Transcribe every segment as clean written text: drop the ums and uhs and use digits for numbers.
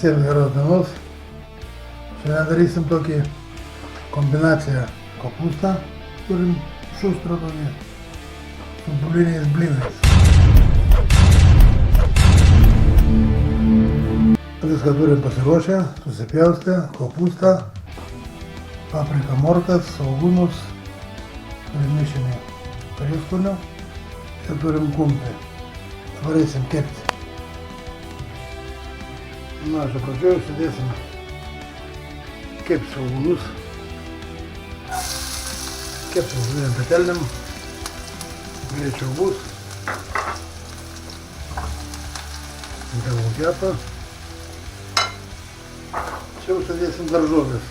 Visiems geros dienos. Šiandien darysim tokį kombinaciją kopūstą. Turim šustrą tokį su bulviniais blynais. Viską turim pasiruošę, susipjaustę, kopūstą, papriką, morkas, svogūnus, turim mišinį prieskonio ir turim kumpį. Dabar eisim kepti. Na, čia pradžioje sudėsim kepti svogūnus. Kepsim žuvinėm petelniam, greičiau bus. Dėl kepą. Čia užsidėsim daržovės.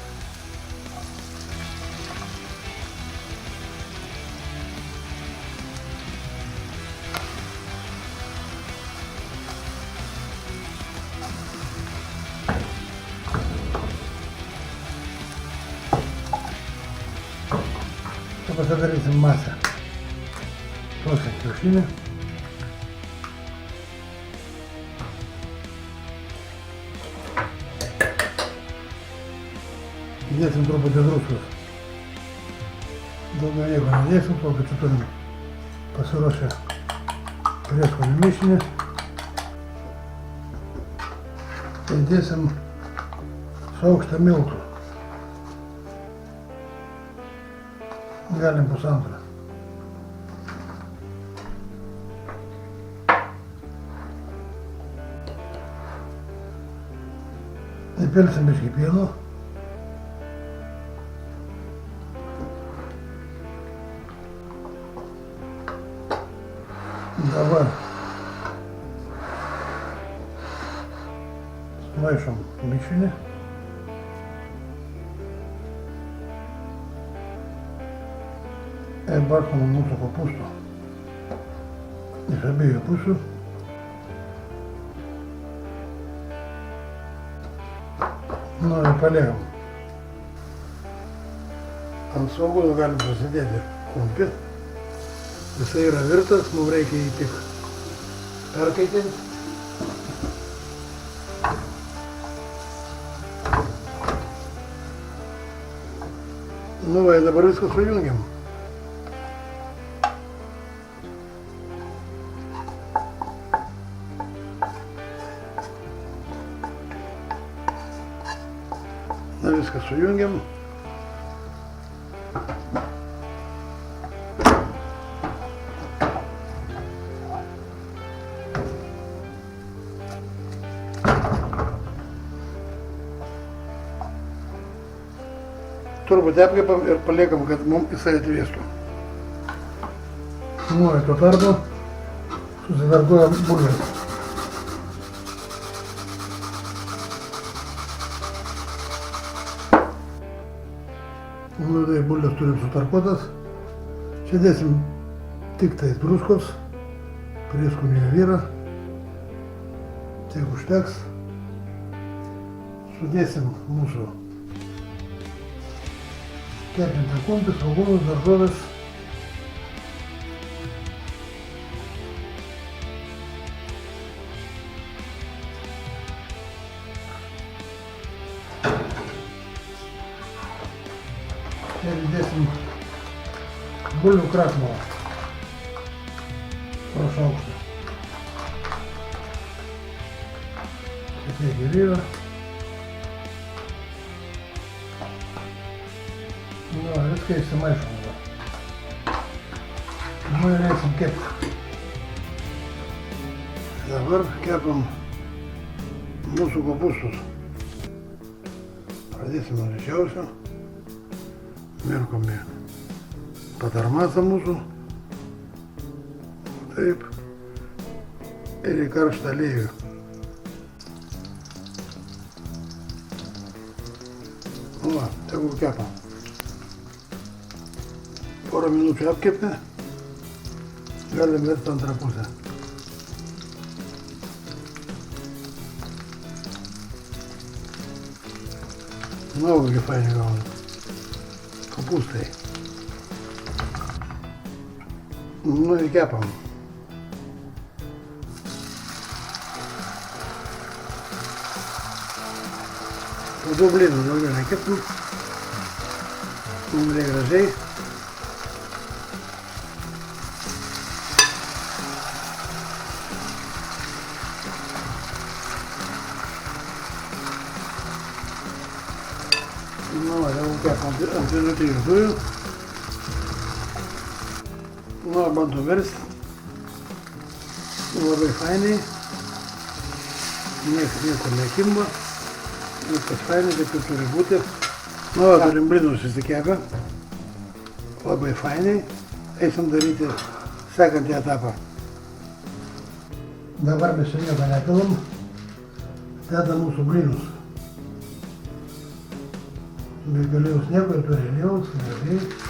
Čia pasidarysim masę. Tosim kiaušinį. Įdėsim truputį druskos. Daugiau nieko nedėsim, tokį čia turim pasiruošę prieskonių mišinį. Įdėsim šaukštą miltų. Galim pusantrą. Įpilsim biškį pieno. Dabar sumaišom mišinį. Ir barstome mūsų kopūstų iš abiejų pusių. Nu ir paliekam. Ant svogūnų galim pasidėti kumpį. Jisai yra virtas, mums reikia jį tik perkaitinti. Nu va, dabar viską sujungiam. Na, viską sujungiam. Truputį apkepam ir paliekam, kad mums jisai atvėstų. Nu, ir tuo tarpu susitarkuojam bulves. Nu, tai bulves turim sutarkuotas. Čia dėsim tik tai druskos, prieskonių vyrą. Tiek užteks. Sudėsim mūsų kepintą kumpį, svogūnus, daržoves. Ir įdėsim bulvių krakmolą pro šaukštą. Šiek tiek įvyra. Nu, viską įsimaišom dabar. Nu ir eisim kepti. Dabar kepam mūsų kopūstus. Pradėsim nuo ryščiausio. Mirkom į patarmasą mūsų. Taip. Ir į karštą aliejų. Nu va, tegul kepam. Porą minučių apkepti, galim versti antrą pusę. Na, kokie faini gauna. Kopūstai. Nu ir kepam. Po du blynų daugiau nekeptum. Umrė gražiai. Nu, jau kepam ant vidutinių dujų. Nu, bandom virsti. Labai fainai. Niekur nekimba. Viskas fainai, taip ir turi būti. Nu, turim blynus įsikepę. Labai fainai. Eisim daryti sekantį etapą. Dabar mes jau nieko nepilam. Dedam mūsų blynus. Be galėjus nieko ir turi aliejaus, gražiai.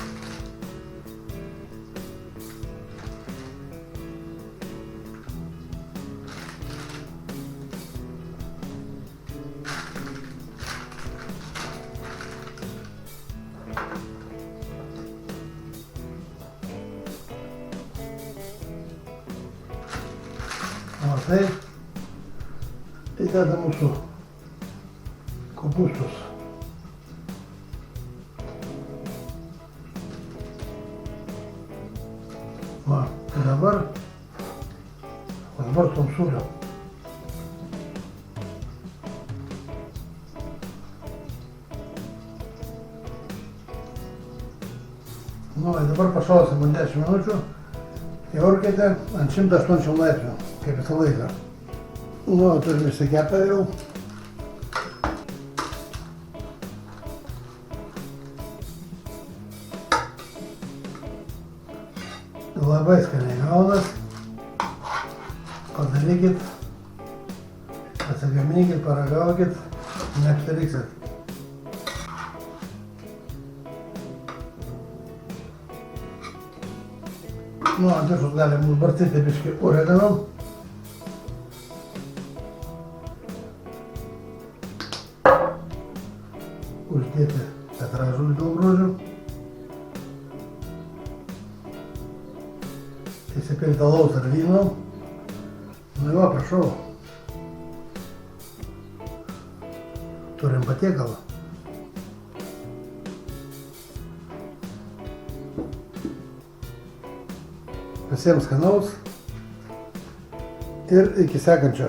O tai dedam mūsų kopūstus. Va, tai dabar barstom sūrio. Nu, dabar pašalsim ant 10 minučių į orkaitę ant 180 laipsnių, kaip visą laiką. Nu, turim įsikepę jau. Labai skaniai gaunas. Padarykit, pasigaminkit, paragaukit, neapsiriksit. Nu, ant viršus galim užbarstyti biškį oregano. Uždėti petražolį daug grožių. Įsipilti alaus ar vyno. Nu jo, prašau. Turim patiekalą. Visiems skanaus ir iki sekančio.